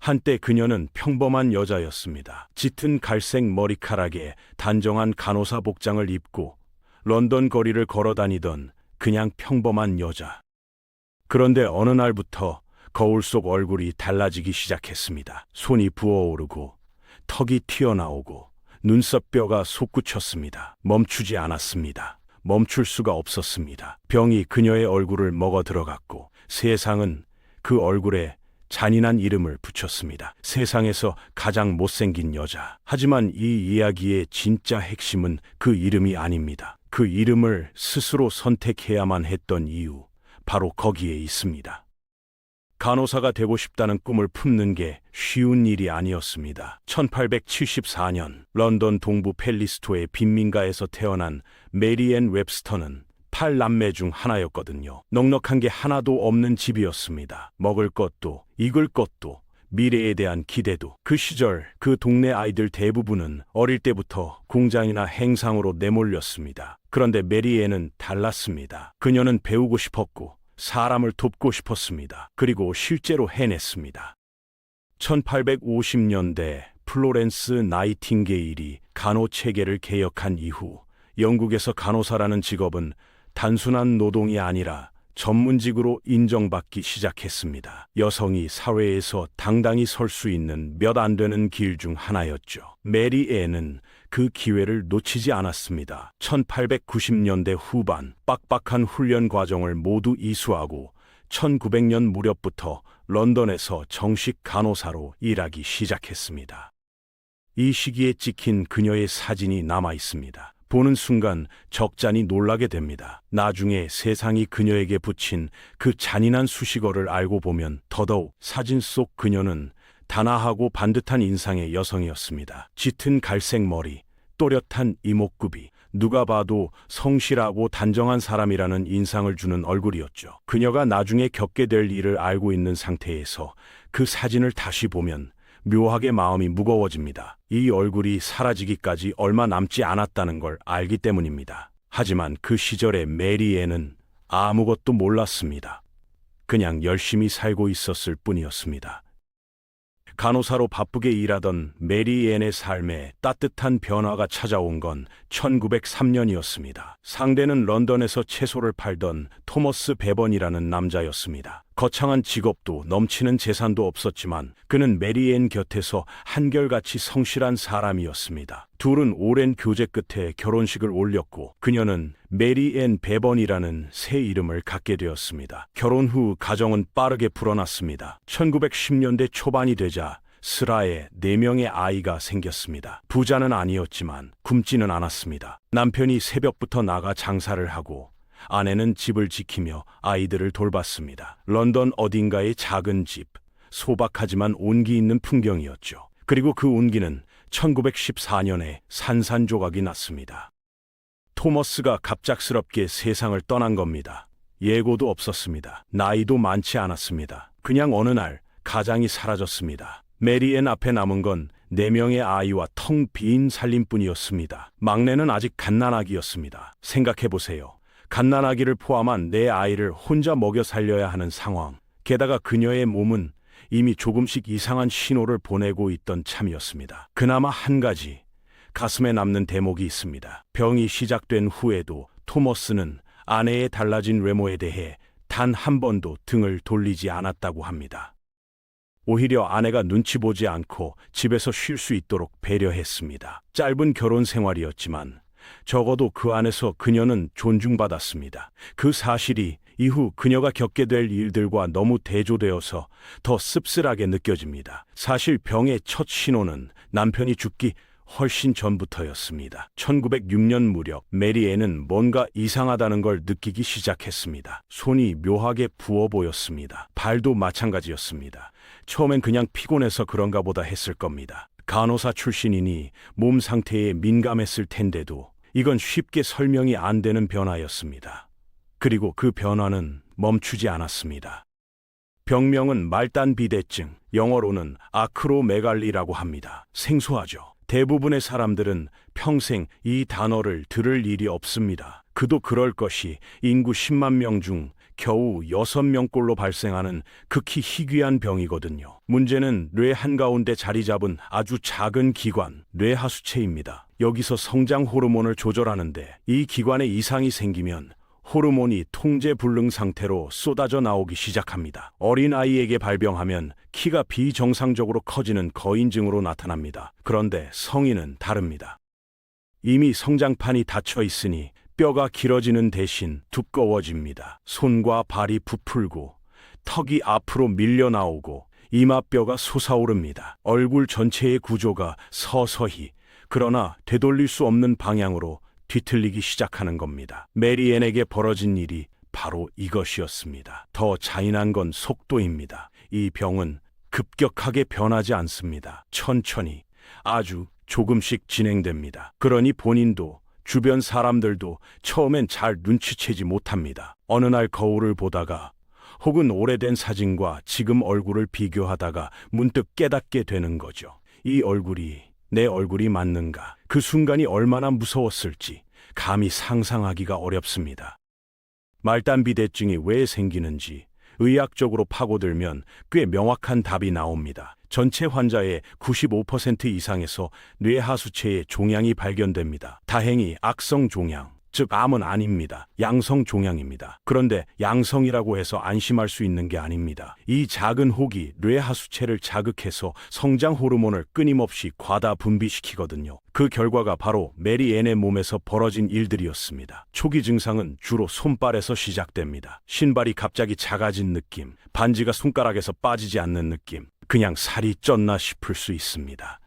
한때 그녀는 평범한 여자였습니다. 짙은 갈색 머리카락에 단정한 간호사 복장을 입고 런던 거리를 걸어 다니던 그냥 평범한 여자. 그런데 어느 날부터 거울 속 얼굴이 달라지기 시작했습니다. 손이 부어오르고 턱이 튀어나오고 눈썹뼈가 솟구쳤습니다. 멈추지 않았습니다. 멈출 수가 없었습니다. 병이 그녀의 얼굴을 먹어 들어갔고 세상은 그 얼굴에 잔인한 이름을 붙였습니다. 세상에서 가장 못생긴 여자. 하지만 이 이야기의 진짜 핵심은 그 이름이 아닙니다. 그 이름을 스스로 선택해야만 했던 이유, 바로 거기에 있습니다. 간호사가 되고 싶다는 꿈을 품는 게 쉬운 일이 아니었습니다. 1874년 런던 동부 펠리스토의 빈민가에서 태어난 메리 앤 웹스터는 8남매 중 하나였거든요. 넉넉한 게 하나도 없는 집이었습니다. 먹을 것도, 입을 것도, 미래에 대한 기대도. 그 시절 그 동네 아이들 대부분은 어릴 때부터 공장이나 행상으로 내몰렸습니다. 그런데 메리 앤은 달랐습니다. 그녀는 배우고 싶었고 사람을 돕고 싶었습니다. 그리고 실제로 해냈습니다. 1850년대 플로렌스 나이팅게일이 간호체계를 개혁한 이후 영국에서 간호사라는 직업은 단순한 노동이 아니라 전문직으로 인정받기 시작했습니다. 여성이 사회에서 당당히 설 수 있는 몇 안 되는 길 중 하나였죠. 메리 앤은 그 기회를 놓치지 않았습니다. 1890년대 후반 빡빡한 훈련 과정을 모두 이수하고 1900년 무렵부터 런던에서 정식 간호사로 일하기 시작했습니다. 이 시기에 찍힌 그녀의 사진이 남아 있습니다. 보는 순간 적잖이 놀라게 됩니다. 나중에 세상이 그녀에게 붙인 그 잔인한 수식어를 알고 보면 더더욱 사진 속 그녀는 단아하고 반듯한 인상의 여성이었습니다. 짙은 갈색 머리, 또렷한 이목구비, 누가 봐도 성실하고 단정한 사람이라는 인상을 주는 얼굴이었죠. 그녀가 나중에 겪게 될 일을 알고 있는 상태에서 그 사진을 다시 보면 묘하게 마음이 무거워집니다. 이 얼굴이 사라지기까지 얼마 남지 않았다는 걸 알기 때문입니다. 하지만 그 시절의 메리 앤은 아무것도 몰랐습니다. 그냥 열심히 살고 있었을 뿐이었습니다. 간호사로 바쁘게 일하던 메리 앤의 삶에 따뜻한 변화가 찾아온 건 1903년이었습니다. 상대는 런던에서 채소를 팔던 토머스 베번이라는 남자였습니다. 거창한 직업도 넘치는 재산도 없었지만 그는 메리 앤 곁에서 한결같이 성실한 사람이었습니다. 둘은 오랜 교제 끝에 결혼식을 올렸고 그녀는 메리 앤 베번이라는 새 이름을 갖게 되었습니다. 결혼 후 가정은 빠르게 불어났습니다. 1910년대 초반이 되자 슬하에 4명의 아이가 생겼습니다. 부자는 아니었지만 굶지는 않았습니다. 남편이 새벽부터 나가 장사를 하고 아내는 집을 지키며 아이들을 돌봤습니다. 런던 어딘가의 작은 집, 소박하지만 온기 있는 풍경이었죠. 그리고 그 온기는 1914년에 산산조각이 났습니다. 토머스가 갑작스럽게 세상을 떠난 겁니다. 예고도 없었습니다. 나이도 많지 않았습니다. 그냥 어느 날 가장이 사라졌습니다. 메리 앤 앞에 남은 건 4명의 아이와 텅 빈 살림뿐이었습니다. 막내는 아직 갓난아기였습니다. 생각해보세요. 갓난아기를 포함한 4아이를 혼자 먹여 살려야 하는 상황. 게다가 그녀의 몸은 이미 조금씩 이상한 신호를 보내고 있던 참이었습니다. 그나마 한 가지 가슴에 남는 대목이 있습니다. 병이 시작된 후에도 토머스는 아내의 달라진 외모에 대해 단 한 번도 등을 돌리지 않았다고 합니다. 오히려 아내가 눈치 보지 않고 집에서 쉴 수 있도록 배려했습니다. 짧은 결혼 생활이었지만 적어도 그 안에서 그녀는 존중받았습니다. 그 사실이 이후 그녀가 겪게 될 일들과 너무 대조되어서 더 씁쓸하게 느껴집니다. 사실 병의 첫 신호는 남편이 죽기 훨씬 전부터였습니다. 1906년 무렵 메리 앤은 뭔가 이상하다는 걸 느끼기 시작했습니다. 손이 묘하게 부어 보였습니다. 발도 마찬가지였습니다. 처음엔 그냥 피곤해서 그런가 보다 했을 겁니다. 간호사 출신이니 몸 상태에 민감했을 텐데도 이건 쉽게 설명이 안 되는 변화였습니다. 그리고 그 변화는 멈추지 않았습니다. 병명은 말단비대증, 영어로는 아크로메갈리라고 합니다. 생소하죠. 대부분의 사람들은 평생 이 단어를 들을 일이 없습니다. 그도 그럴 것이 인구 10만 명 중 겨우 6명꼴로 발생하는 극히 희귀한 병이거든요. 문제는 뇌 한가운데 자리 잡은 아주 작은 기관, 뇌하수체입니다. 여기서 성장 호르몬을 조절하는데 이 기관에 이상이 생기면 호르몬이 통제 불능 상태로 쏟아져 나오기 시작합니다. 어린아이에게 발병하면 키가 비정상적으로 커지는 거인증으로 나타납니다. 그런데 성인은 다릅니다. 이미 성장판이 닫혀 있으니 뼈가 길어지는 대신 두꺼워집니다. 손과 발이 부풀고 턱이 앞으로 밀려 나오고 이마뼈가 솟아오릅니다. 얼굴 전체의 구조가 서서히 그러나 되돌릴 수 없는 방향으로 뒤틀리기 시작하는 겁니다. 메리앤에게 벌어진 일이 바로 이것이었습니다. 더 잔인한 건 속도입니다. 이 병은 급격하게 변하지 않습니다. 천천히 아주 조금씩 진행됩니다. 그러니 본인도 주변 사람들도 처음엔 잘 눈치채지 못합니다. 어느 날 거울을 보다가 혹은 오래된 사진과 지금 얼굴을 비교하다가 문득 깨닫게 되는 거죠. 이 얼굴이 내 얼굴이 맞는가? 그 순간이 얼마나 무서웠을지 감히 상상하기가 어렵습니다. 말단비대증이 왜 생기는지 의학적으로 파고들면 꽤 명확한 답이 나옵니다. 전체 환자의 95% 이상에서 뇌하수체에 종양이 발견됩니다. 다행히 악성 종양, 즉 암은 아닙니다. 양성 종양입니다. 그런데 양성이라고 해서 안심할 수 있는 게 아닙니다. 이 작은 혹이 뇌하수체를 자극해서 성장 호르몬을 끊임없이 과다 분비시키거든요. 그 결과가 바로 메리앤의 몸에서 벌어진 일들이었습니다. 초기 증상은 주로 손발에서 시작됩니다. 신발이 갑자기 작아진 느낌, 반지가 손가락에서 빠지지 않는 느낌, 그냥 살이 쪘나 싶을 수 있습니다.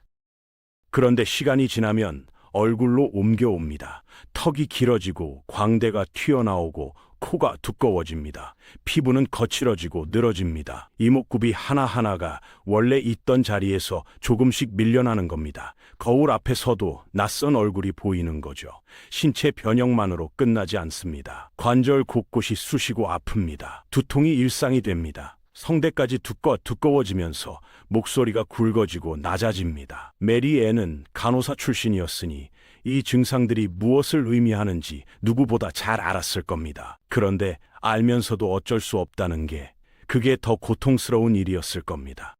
그런데 시간이 지나면 얼굴로 옮겨옵니다. 턱이 길어지고 광대가 튀어나오고 코가 두꺼워집니다. 피부는 거칠어지고 늘어집니다. 이목구비 하나하나가 원래 있던 자리에서 조금씩 밀려나는 겁니다. 거울 앞에 서도 낯선 얼굴이 보이는 거죠. 신체 변형만으로 끝나지 않습니다. 관절 곳곳이 쑤시고 아픕니다. 두통이 일상이 됩니다. 성대까지 두꺼워지면서 목소리가 굵어지고 낮아집니다. 메리앤은 간호사 출신이었으니 이 증상들이 무엇을 의미하는지 누구보다 잘 알았을 겁니다. 그런데 알면서도 어쩔 수 없다는 게 그게 더 고통스러운 일이었을 겁니다.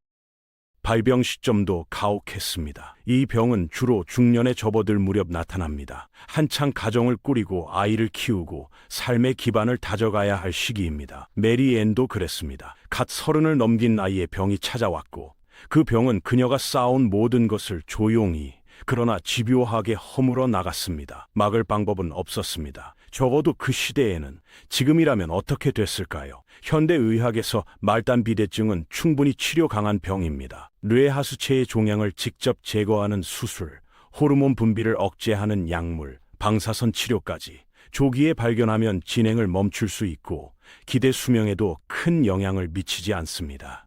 발병 시점도 가혹했습니다. 이 병은 주로 중년에 접어들 무렵 나타납니다. 한창 가정을 꾸리고 아이를 키우고 삶의 기반을 다져가야 할 시기입니다. 메리앤도 그랬습니다. 갓 30을 넘긴 나이에 병이 찾아왔고 그 병은 그녀가 쌓아온 모든 것을 조용히 그러나 집요하게 허물어 나갔습니다. 막을 방법은 없었습니다. 적어도 그 시대에는. 지금이라면 어떻게 됐을까요? 현대의학에서 말단비대증은 충분히 치료 강한 병입니다. 뇌하수체의 종양을 직접 제거하는 수술, 호르몬 분비를 억제하는 약물, 방사선 치료까지 조기에 발견하면 진행을 멈출 수 있고 기대 수명에도 큰 영향을 미치지 않습니다.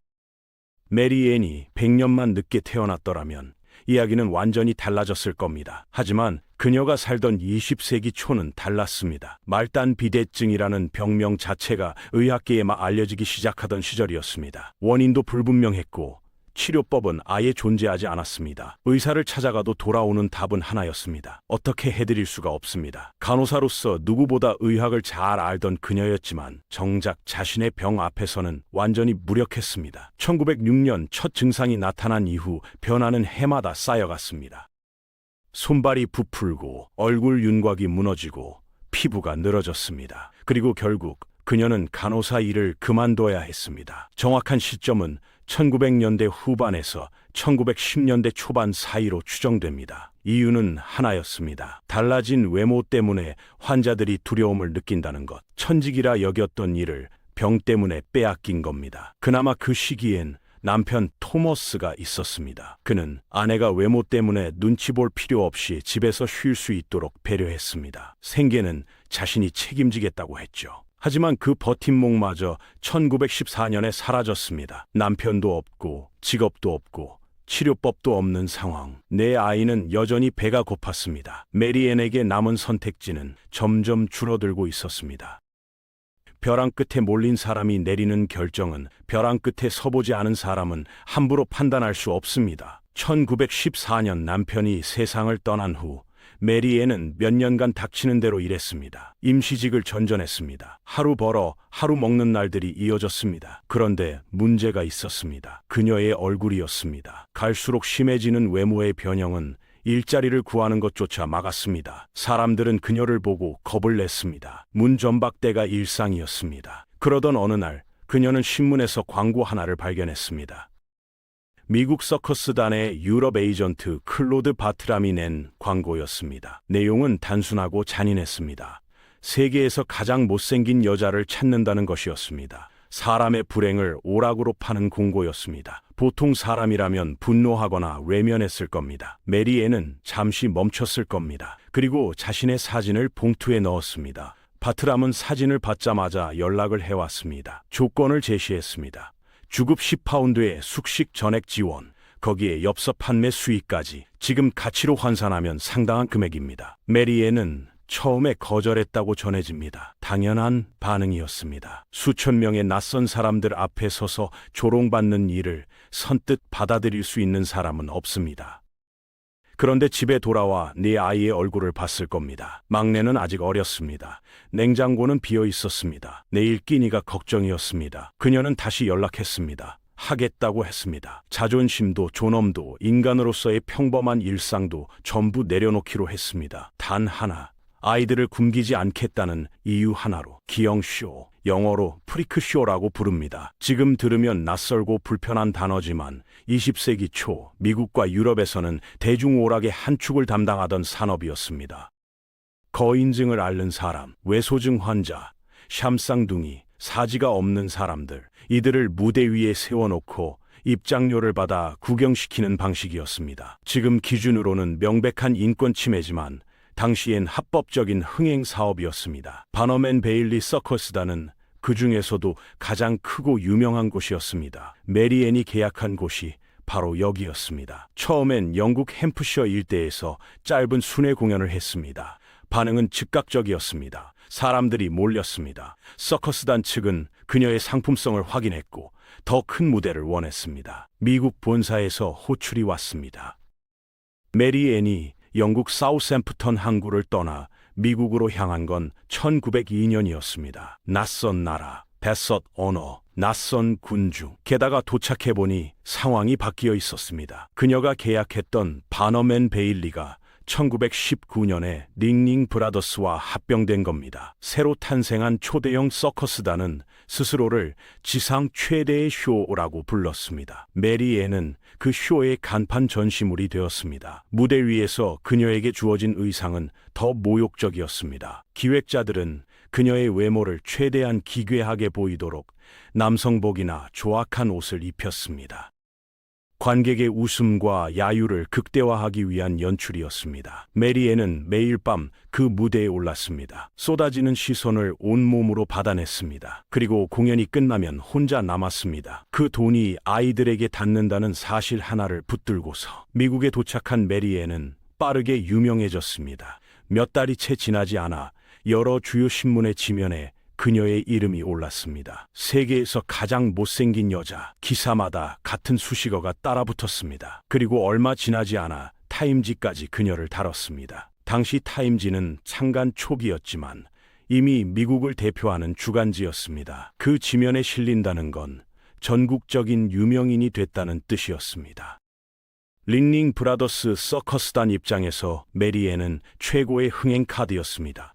메리앤이 100년만 늦게 태어났더라면 이야기는 완전히 달라졌을 겁니다. 하지만 그녀가 살던 20세기 초는 달랐습니다. 말단비대증이라는 병명 자체가 의학계에 막 알려지기 시작하던 시절이었습니다. 원인도 불분명했고 치료법은 아예 존재하지 않았습니다. 의사를 찾아가도 돌아오는 답은 하나였습니다. 어떻게 해드릴 수가 없습니다. 간호사로서 누구보다 의학을 잘 알던 그녀였지만 정작 자신의 병 앞에서는 완전히 무력했습니다. 1906년 첫 증상이 나타난 이후 변화는 해마다 쌓여갔습니다. 손발이 부풀고 얼굴 윤곽이 무너지고 피부가 늘어졌습니다. 그리고 결국 그녀는 간호사 일을 그만둬야 했습니다. 정확한 시점은 1900년대 후반에서 1910년대 초반 사이로 추정됩니다. 이유는 하나였습니다. 달라진 외모 때문에 환자들이 두려움을 느낀다는 것. 천직이라 여겼던 일을 병 때문에 빼앗긴 겁니다. 그나마 그 시기엔 남편 토머스가 있었습니다. 그는 아내가 외모 때문에 눈치 볼 필요 없이 집에서 쉴 수 있도록 배려했습니다. 생계는 자신이 책임지겠다고 했죠. 하지만 그 버팀목마저 1914년에 사라졌습니다. 남편도 없고 직업도 없고 치료법도 없는 상황. 내 아이는 여전히 배가 고팠습니다. 메리앤에게 남은 선택지는 점점 줄어들고 있었습니다. 벼랑 끝에 몰린 사람이 내리는 결정은 벼랑 끝에 서보지 않은 사람은 함부로 판단할 수 없습니다. 1914년 남편이 세상을 떠난 후 메리앤은 몇 년간 닥치는 대로 일했습니다. 임시직을 전전했습니다. 하루 벌어 하루 먹는 날들이 이어졌습니다. 그런데 문제가 있었습니다. 그녀의 얼굴이었습니다. 갈수록 심해지는 외모의 변형은 일자리를 구하는 것조차 막았습니다. 사람들은 그녀를 보고 겁을 냈습니다. 문 전박대가 일상이었습니다. 그러던 어느 날 그녀는 신문에서 광고 하나를 발견했습니다. 미국 서커스단의 유럽 에이전트 클로드 바트람이 낸 광고였습니다. 내용은 단순하고 잔인했습니다. 세계에서 가장 못생긴 여자를 찾는다는 것이었습니다. 사람의 불행을 오락으로 파는 공고였습니다. 보통 사람이라면 분노하거나 외면했을 겁니다. 메리앤은 잠시 멈췄을 겁니다. 그리고 자신의 사진을 봉투에 넣었습니다. 바트람은 사진을 받자마자 연락을 해왔습니다. 조건을 제시했습니다. 주급 10파운드의 숙식 전액 지원, 거기에 엽서 판매 수익까지. 지금 가치로 환산하면 상당한 금액입니다. 메리앤은 처음에 거절했다고 전해집니다. 당연한 반응이었습니다. 수천 명의 낯선 사람들 앞에 서서 조롱받는 일을 선뜻 받아들일 수 있는 사람은 없습니다. 그런데 집에 돌아와 네 아이의 얼굴을 봤을 겁니다. 막내는 아직 어렸습니다. 냉장고는 비어 있었습니다. 내일 끼니가 걱정이었습니다. 그녀는 다시 연락했습니다. 하겠다고 했습니다. 자존심도 존엄도 인간으로서의 평범한 일상도 전부 내려놓기로 했습니다. 단 하나, 아이들을 굶기지 않겠다는 이유 하나로. 기영쇼, 영어로 프리크쇼라고 부릅니다. 지금 들으면 낯설고 불편한 단어지만 20세기 초 미국과 유럽에서는 대중오락의 한 축을 담당하던 산업이었습니다. 거인증을 앓는 사람, 외소증 환자, 샴쌍둥이, 사지가 없는 사람들, 이들을 무대 위에 세워놓고 입장료를 받아 구경시키는 방식이었습니다. 지금 기준으로는 명백한 인권 침해지만 당시엔 합법적인 흥행 사업이었습니다. 바너맨 베일리 서커스단은 그 중에서도 가장 크고 유명한 곳이었습니다. 메리앤이 계약한 곳이 바로 여기였습니다. 처음엔 영국 햄프셔 일대에서 짧은 순회 공연을 했습니다. 반응은 즉각적이었습니다. 사람들이 몰렸습니다. 서커스단 측은 그녀의 상품성을 확인했고 더 큰 무대를 원했습니다. 미국 본사에서 호출이 왔습니다. 메리앤이 영국 사우샘프턴 항구를 떠나 미국으로 향한 건 1902년이었습니다. 낯선 나라, 뱃섯 언어, 낯선 군주. 게다가 도착해보니 상황이 바뀌어 있었습니다. 그녀가 계약했던 바너맨 베일리가 1919년에 링링 브라더스와 합병된 겁니다. 새로 탄생한 초대형 서커스단은 스스로를 지상 최대의 쇼라고 불렀습니다. 메리앤은 그 쇼의 간판 전시물이 되었습니다. 무대 위에서 그녀에게 주어진 의상은 더 모욕적이었습니다. 기획자들은 그녀의 외모를 최대한 기괴하게 보이도록 남성복이나 조악한 옷을 입혔습니다. 관객의 웃음과 야유를 극대화하기 위한 연출이었습니다. 메리앤은 매일 밤 그 무대에 올랐습니다. 쏟아지는 시선을 온몸으로 받아냈습니다. 그리고 공연이 끝나면 혼자 남았습니다. 그 돈이 아이들에게 닿는다는 사실 하나를 붙들고서. 미국에 도착한 메리앤은 빠르게 유명해졌습니다. 몇 달이 채 지나지 않아 여러 주요 신문의 지면에 그녀의 이름이 올랐습니다. 세계에서 가장 못생긴 여자, 기사마다 같은 수식어가 따라붙었습니다. 그리고 얼마 지나지 않아 타임지까지 그녀를 다뤘습니다. 당시 타임지는 창간 초기였지만 이미 미국을 대표하는 주간지였습니다. 그 지면에 실린다는 건 전국적인 유명인이 됐다는 뜻이었습니다. 링링 브라더스 서커스단 입장에서 메리앤은 최고의 흥행 카드였습니다.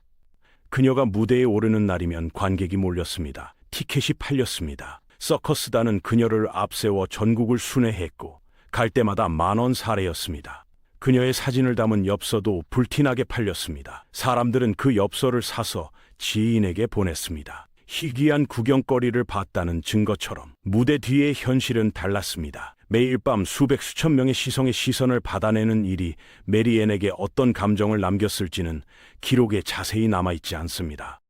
그녀가 무대에 오르는 날이면 관객이 몰렸습니다. 티켓이 팔렸습니다. 서커스단은 그녀를 앞세워 전국을 순회했고 갈 때마다 10,000원 사례였습니다. 그녀의 사진을 담은 엽서도 불티나게 팔렸습니다. 사람들은 그 엽서를 사서 지인에게 보냈습니다. 희귀한 구경거리를 봤다는 증거처럼. 무대 뒤의 현실은 달랐습니다. 매일 밤 수백 수천 명의 시선을 받아내는 일이 메리앤에게 어떤 감정을 남겼을지는 기록에 자세히 남아있지 않습니다.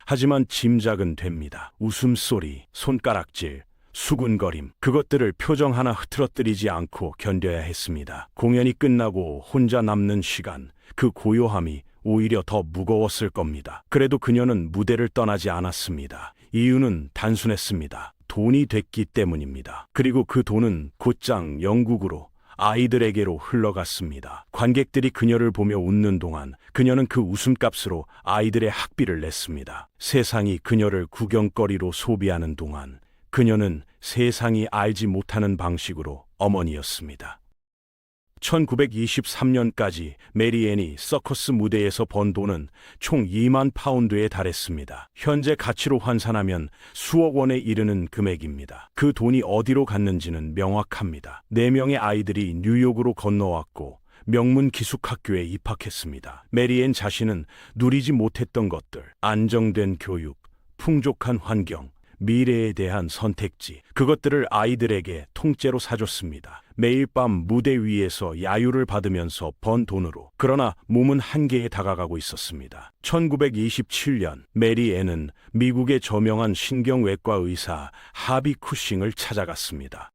하지만 짐작은 됩니다. 웃음소리, 손가락질, 수군거림, 그것들을 표정 하나 흐트러뜨리지 않고 견뎌야 했습니다. 공연이 끝나고 혼자 남는 시간, 그 고요함이 오히려 더 무거웠을 겁니다. 그래도 그녀는 무대를 떠나지 않았습니다. 이유는 단순했습니다. 돈이 됐기 때문입니다. 그리고 그 돈은 곧장 영국으로, 아이들에게로 흘러갔습니다. 관객들이 그녀를 보며 웃는 동안 그녀는 그 웃음값으로 아이들의 학비를 냈습니다. 세상이 그녀를 구경거리로 소비하는 동안 그녀는 세상이 알지 못하는 방식으로 어머니였습니다. 1923년까지 메리앤이 서커스 무대에서 번 돈은 총 2만 파운드에 달했습니다. 현재 가치로 환산하면 수억 원에 이르는 금액입니다. 그 돈이 어디로 갔는지는 명확합니다. 4명의 아이들이 뉴욕으로 건너왔고 명문 기숙학교에 입학했습니다. 메리앤 자신은 누리지 못했던 것들, 안정된 교육, 풍족한 환경, 미래에 대한 선택지, 그것들을 아이들에게 통째로 사줬습니다. 매일 밤 무대 위에서 야유를 받으면서 번 돈으로. 그러나 몸은 한계에 다가가고 있었습니다. 1927년 메리 앤은 미국의 저명한 신경외과 의사 하비 쿠싱을 찾아갔습니다.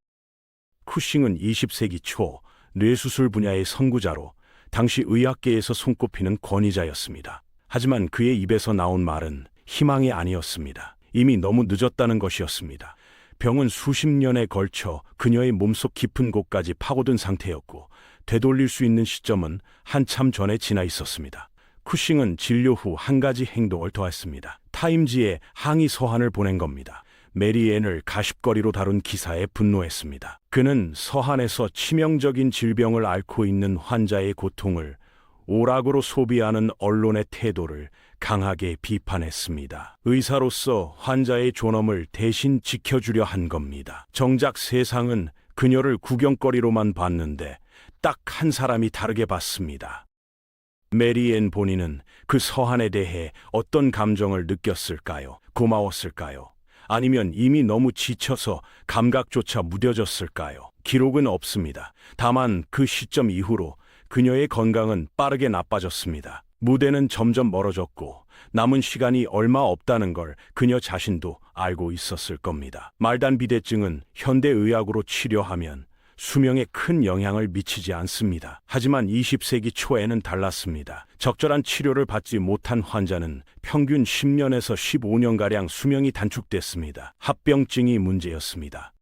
쿠싱은 20세기 초 뇌수술 분야의 선구자로 당시 의학계에서 손꼽히는 권위자였습니다. 하지만 그의 입에서 나온 말은 희망이 아니었습니다. 이미 너무 늦었다는 것이었습니다. 병은 수십 년에 걸쳐 그녀의 몸속 깊은 곳까지 파고든 상태였고 되돌릴 수 있는 시점은 한참 전에 지나 있었습니다. 쿠싱은 진료 후 한 가지 행동을 더했습니다. 타임지에 항의 서한을 보낸 겁니다. 메리앤을 가십거리로 다룬 기사에 분노했습니다. 그는 서한에서 치명적인 질병을 앓고 있는 환자의 고통을 오락으로 소비하는 언론의 태도를 강하게 비판했습니다. 의사로서 환자의 존엄을 대신 지켜주려 한 겁니다. 정작 세상은 그녀를 구경거리로만 봤는데 딱 한 사람이 다르게 봤습니다. 메리앤 본인은 그 서한에 대해 어떤 감정을 느꼈을까요? 고마웠을까요? 아니면 이미 너무 지쳐서 감각조차 무뎌졌을까요? 기록은 없습니다. 다만 그 시점 이후로 그녀의 건강은 빠르게 나빠졌습니다. 무대는 점점 멀어졌고 남은 시간이 얼마 없다는 걸 그녀 자신도 알고 있었을 겁니다. 말단 비대증은 현대의학으로 치료하면 수명에 큰 영향을 미치지 않습니다. 하지만 20세기 초에는 달랐습니다. 적절한 치료를 받지 못한 환자는 평균 10년에서 15년가량 수명이 단축됐습니다. 합병증이 문제였습니다.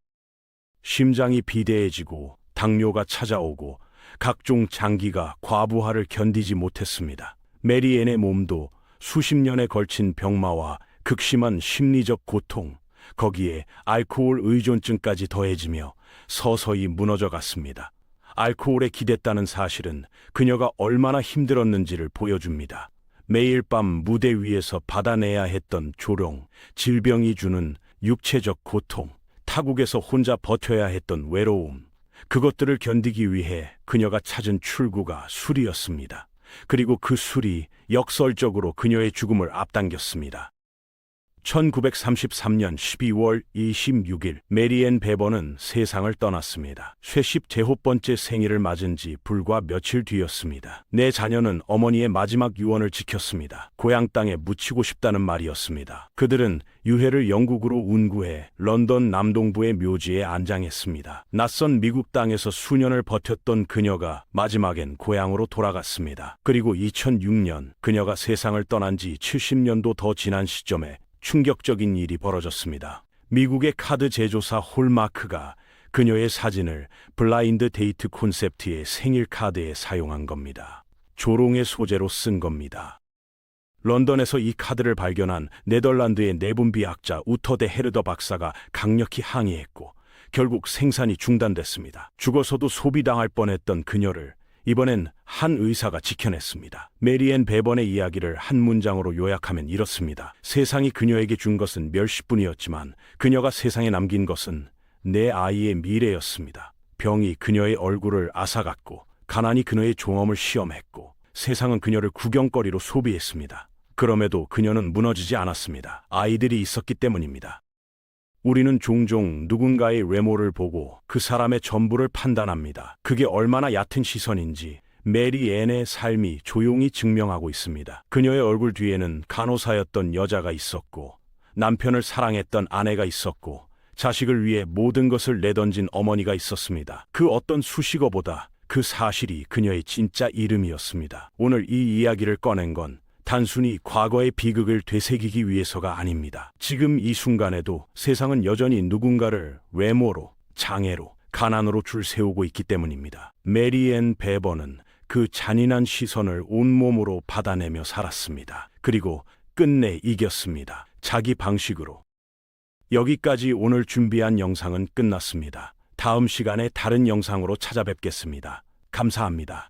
심장이 비대해지고 당뇨가 찾아오고 각종 장기가 과부하를 견디지 못했습니다. 메리앤의 몸도 수십 년에 걸친 병마와 극심한 심리적 고통, 거기에 알코올 의존증까지 더해지며 서서히 무너져 갔습니다. 알코올에 기댔다는 사실은 그녀가 얼마나 힘들었는지를 보여줍니다. 매일 밤 무대 위에서 받아내야 했던 조롱, 질병이 주는 육체적 고통, 타국에서 혼자 버텨야 했던 외로움, 그것들을 견디기 위해 그녀가 찾은 출구가 술이었습니다. 그리고 그 술이 역설적으로 그녀의 죽음을 앞당겼습니다. 1933년 12월 26일 메리앤 베번은 세상을 떠났습니다. 쇠십 제호번째 생일을 맞은 지 불과 며칠 뒤였습니다. 내 자녀는 어머니의 마지막 유언을 지켰습니다. 고향 땅에 묻히고 싶다는 말이었습니다. 그들은 유해를 영국으로 운구해 런던 남동부의 묘지에 안장했습니다. 낯선 미국 땅에서 수년을 버텼던 그녀가 마지막엔 고향으로 돌아갔습니다. 그리고 2006년 그녀가 세상을 떠난 지 70년도 더 지난 시점에 충격적인 일이 벌어졌습니다. 미국의 카드 제조사 홀마크가 그녀의 사진을 블라인드 데이트 콘셉트의 생일 카드에 사용한 겁니다. 조롱의 소재로 쓴 겁니다. 런던에서 이 카드를 발견한 네덜란드의 내분비학자 우터 데 헤르더 박사가 강력히 항의했고 결국 생산이 중단됐습니다. 죽어서도 소비당할 뻔했던 그녀를 이번엔 한 의사가 지켜냈습니다. 메리앤 베번의 이야기를 한 문장으로 요약하면 이렇습니다. 세상이 그녀에게 준 것은 몇십뿐이었지만 그녀가 세상에 남긴 것은 내 아이의 미래였습니다. 병이 그녀의 얼굴을 앗아갔고 가난이 그녀의 종엄을 시험했고 세상은 그녀를 구경거리로 소비했습니다. 그럼에도 그녀는 무너지지 않았습니다. 아이들이 있었기 때문입니다. 우리는 종종 누군가의 외모를 보고 그 사람의 전부를 판단합니다. 그게 얼마나 얕은 시선인지 메리앤의 삶이 조용히 증명하고 있습니다. 그녀의 얼굴 뒤에는 간호사였던 여자가 있었고 남편을 사랑했던 아내가 있었고 자식을 위해 모든 것을 내던진 어머니가 있었습니다. 그 어떤 수식어보다 그 사실이 그녀의 진짜 이름이었습니다. 오늘 이 이야기를 꺼낸 건 단순히 과거의 비극을 되새기기 위해서가 아닙니다. 지금 이 순간에도 세상은 여전히 누군가를 외모로, 장애로, 가난으로 줄 세우고 있기 때문입니다. 메리앤 베버는 그 잔인한 시선을 온몸으로 받아내며 살았습니다. 그리고 끝내 이겼습니다. 자기 방식으로. 여기까지 오늘 준비한 영상은 끝났습니다. 다음 시간에 다른 영상으로 찾아뵙겠습니다. 감사합니다.